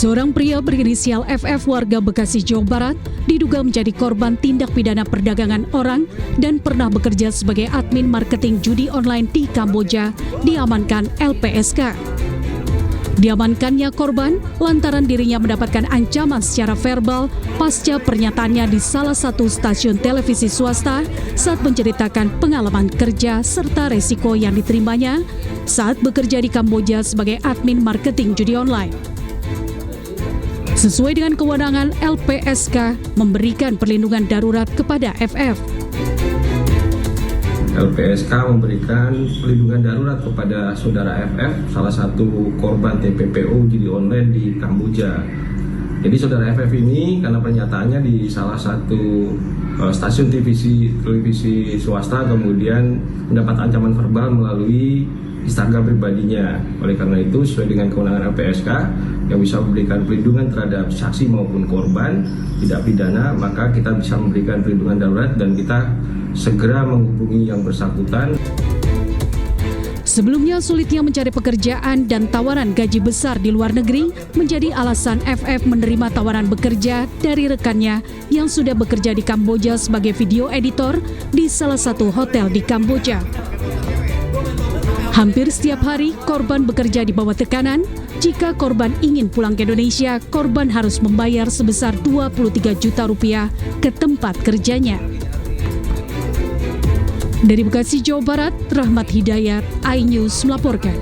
Seorang pria berinisial FF warga Bekasi, Jawa Barat diduga menjadi korban tindak pidana perdagangan orang dan pernah bekerja sebagai admin marketing judi online di Kamboja, diamankan LPSK. Diamankannya korban lantaran dirinya mendapatkan ancaman secara verbal pasca pernyataannya di salah satu stasiun televisi swasta saat menceritakan pengalaman kerja serta resiko yang diterimanya saat bekerja di Kamboja sebagai admin marketing judi online. Sesuai dengan kewenangan, LPSK memberikan perlindungan darurat kepada FF. LPSK memberikan perlindungan darurat kepada saudara FF, salah satu korban TPPO judi online di Kamboja. Jadi saudara FF ini karena pernyataannya di salah satu stasiun televisi swasta kemudian mendapat ancaman verbal melalui Instagram pribadinya. Oleh karena itu, sesuai dengan kewenangan LPSK yang bisa memberikan perlindungan terhadap saksi maupun korban tidak pidana, maka kita bisa memberikan perlindungan darurat dan kita segera menghubungi yang bersangkutan. Sebelumnya, sulitnya mencari pekerjaan dan tawaran gaji besar di luar negeri menjadi alasan FF menerima tawaran bekerja dari rekannya yang sudah bekerja di Kamboja sebagai video editor di salah satu hotel di Kamboja. Hampir setiap hari, korban bekerja di bawah tekanan. Jika korban ingin pulang ke Indonesia, korban harus membayar sebesar 23 juta rupiah ke tempat kerjanya. Dari Bekasi, Jawa Barat, Rahmat Hidayat, iNews melaporkan.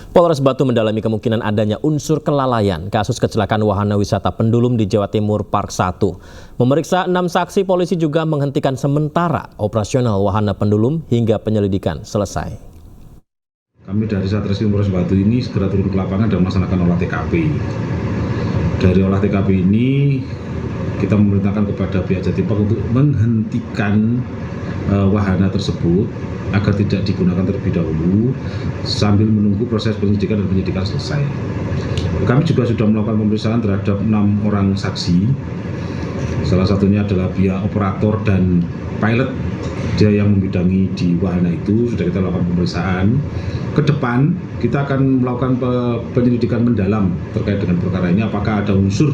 Polres Batu mendalami kemungkinan adanya unsur kelalaian kasus kecelakaan wahana wisata Pendulum di Jawa Timur Park 1. Memeriksa 6 saksi, polisi juga menghentikan sementara operasional wahana Pendulum hingga penyelidikan selesai. Kami dari Satreskrim Polres Batu ini segera turun ke lapangan dan melaksanakan olah TKP. Dari olah TKP ini kita memerintahkan kepada pihak Jatim Park untuk menghentikan wahana tersebut agar tidak digunakan terlebih dahulu sambil menunggu proses penyelidikan dan penyidikan selesai. Kami juga sudah melakukan pemeriksaan terhadap 6 orang saksi. Salah satunya adalah pihak operator dan pilot, dia yang membidangi di wahana itu. Sudah kita lakukan pemeriksaan. Ke depan kita akan melakukan penyelidikan mendalam terkait dengan perkara ini, apakah ada unsur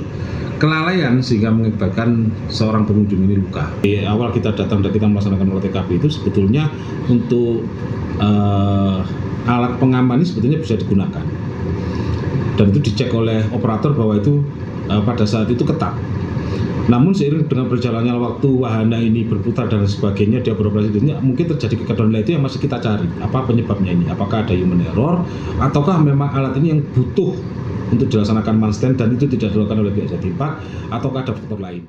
kelalaian sehingga mengakibatkan seorang pengunjung ini luka. Di awal kita datang dan kita melaksanakan olah TKP itu sebetulnya untuk alat pengaman ini sebetulnya bisa digunakan. Dan itu dicek oleh operator bahwa itu pada saat itu ketat. Namun seiring dengan berjalannya waktu wahana ini berputar dan sebagainya, dia beroperasi, mungkin terjadi kekacauan. Itu yang masih kita cari. Apa penyebabnya ini? Apakah ada human error ataukah memang alat ini yang butuh untuk dilaksanakan man-stand dan itu tidak dilakukan oleh pihak Jatim Park ataukah ada faktor lain?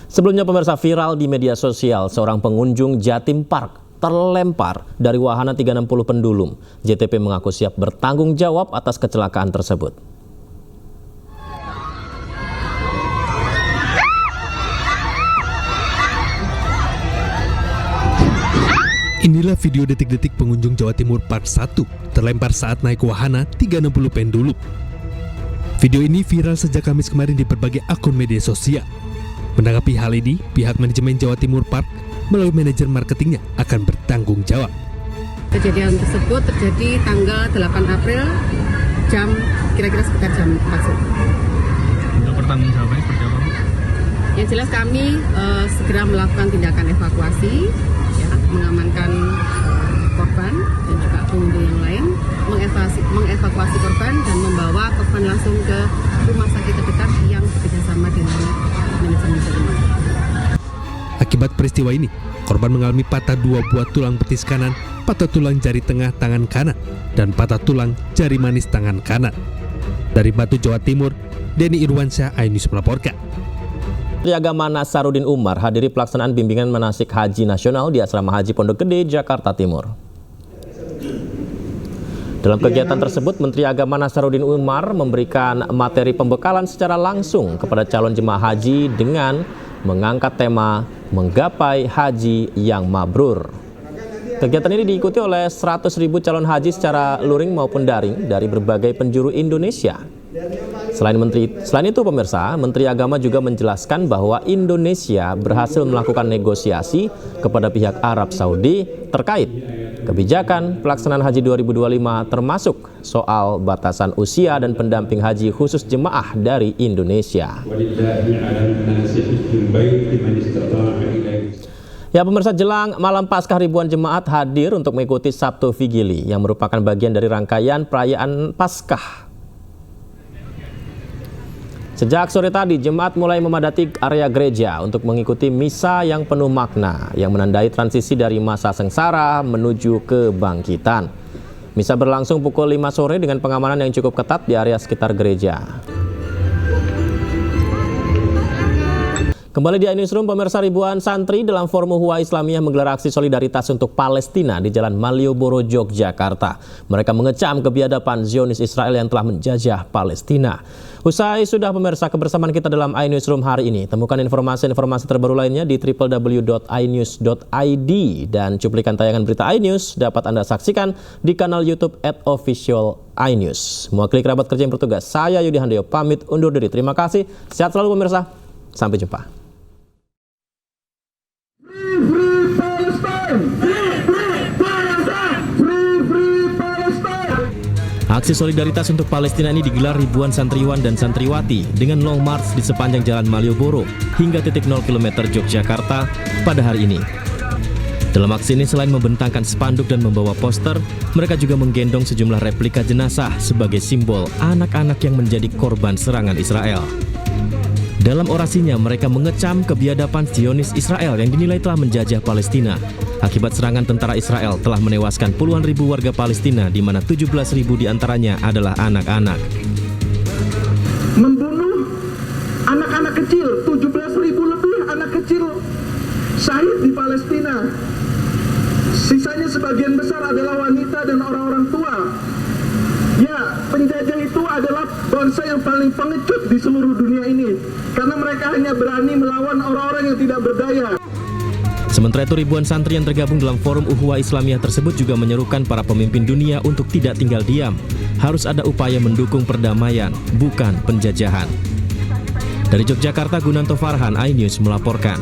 Sebelumnya pemirsa, viral di media sosial seorang pengunjung Jatim Park terlempar dari wahana 360 Pendulum. JTP mengaku siap bertanggung jawab atas kecelakaan tersebut. Inilah video detik-detik pengunjung Jawa Timur Park 1 terlempar saat naik wahana 360 Pendulum. Video ini viral sejak Kamis kemarin di berbagai akun media sosial. Menanggapi hal ini, pihak manajemen Jawa Timur Park melalui manajer marketingnya akan bertanggung jawab. Kejadian tersebut terjadi tanggal 8 April kira-kira sekitar jam 4 sore. Untuk pertanggung jawabnya seperti apa? Yang jelas kami segera melakukan tindakan evakuasi, mengamankan korban dan juga pengunjung yang lain, mengevakuasi korban dan membawa korban langsung ke rumah sakit terdekat yang bekerjasama dengan manajemen rumah. Akibat peristiwa ini, korban mengalami patah 2 buah tulang betis kanan, patah tulang jari tengah tangan kanan, dan patah tulang jari manis tangan kanan. Dari Batu, Jawa Timur, Denny Irwansyah, iNews melaporkan. Menteri Agama Nasaruddin Umar hadiri pelaksanaan bimbingan manasik haji nasional di Asrama Haji Pondok Gede, Jakarta Timur. Dalam kegiatan tersebut, Menteri Agama Nasaruddin Umar memberikan materi pembekalan secara langsung kepada calon jemaah haji dengan mengangkat tema Menggapai Haji yang Mabrur. Kegiatan ini diikuti oleh 100.000 calon haji secara luring maupun daring dari berbagai penjuru Indonesia. Selain itu pemirsa, Menteri Agama juga menjelaskan bahwa Indonesia berhasil melakukan negosiasi kepada pihak Arab Saudi terkait kebijakan pelaksanaan haji 2025 termasuk soal batasan usia dan pendamping haji khusus jemaah dari Indonesia. Ya pemirsa, jelang malam Paskah ribuan jemaat hadir untuk mengikuti Sabtu Vigili yang merupakan bagian dari rangkaian perayaan Paskah. Sejak sore tadi, jemaat mulai memadati area gereja untuk mengikuti misa yang penuh makna yang menandai transisi dari masa sengsara menuju kebangkitan. Misa berlangsung pukul 5 sore dengan pengamanan yang cukup ketat di area sekitar gereja. Kembali di iNewsroom, pemirsa, ribuan santri dalam Forum Ukhuwah Islamiyah menggelar aksi solidaritas untuk Palestina di Jalan Malioboro, Yogyakarta. Mereka mengecam kebiadaban Zionis Israel yang telah menjajah Palestina. Usai sudah pemirsa kebersamaan kita dalam iNewsroom hari ini. Temukan informasi-informasi terbaru lainnya di www.inews.id dan cuplikan tayangan berita iNews dapat Anda saksikan di kanal YouTube @official_inews. Mewakili kerabat kerja yang bertugas, saya Yudi Handoyo pamit undur diri. Terima kasih. Sehat selalu pemirsa. Sampai jumpa. Aksi solidaritas untuk Palestina ini digelar ribuan santriwan dan santriwati dengan long march di sepanjang Jalan Malioboro hingga titik 0 km Yogyakarta pada hari ini. Dalam aksi ini selain membentangkan spanduk dan membawa poster, mereka juga menggendong sejumlah replika jenazah sebagai simbol anak-anak yang menjadi korban serangan Israel. Dalam orasinya, mereka mengecam kebiadaban Zionis Israel yang dinilai telah menjajah Palestina. Akibat serangan tentara Israel telah menewaskan puluhan ribu warga Palestina, di mana 17.000 diantaranya adalah anak-anak. Membunuh anak-anak kecil, 17.000 lebih anak kecil syahid di Palestina. Sisanya sebagian besar adalah wanita dan orang-orang tua. Ya, penjajah itu adalah bangsa yang paling pengecut di seluruh dunia ini, karena mereka hanya berani melawan orang-orang yang tidak berdaya. Sementara itu, ribuan santri yang tergabung dalam Forum Ukhuwah Islamiyah tersebut juga menyerukan para pemimpin dunia untuk tidak tinggal diam. Harus ada upaya mendukung perdamaian, bukan penjajahan. Dari Yogyakarta, Gunanto Farhan, iNews melaporkan.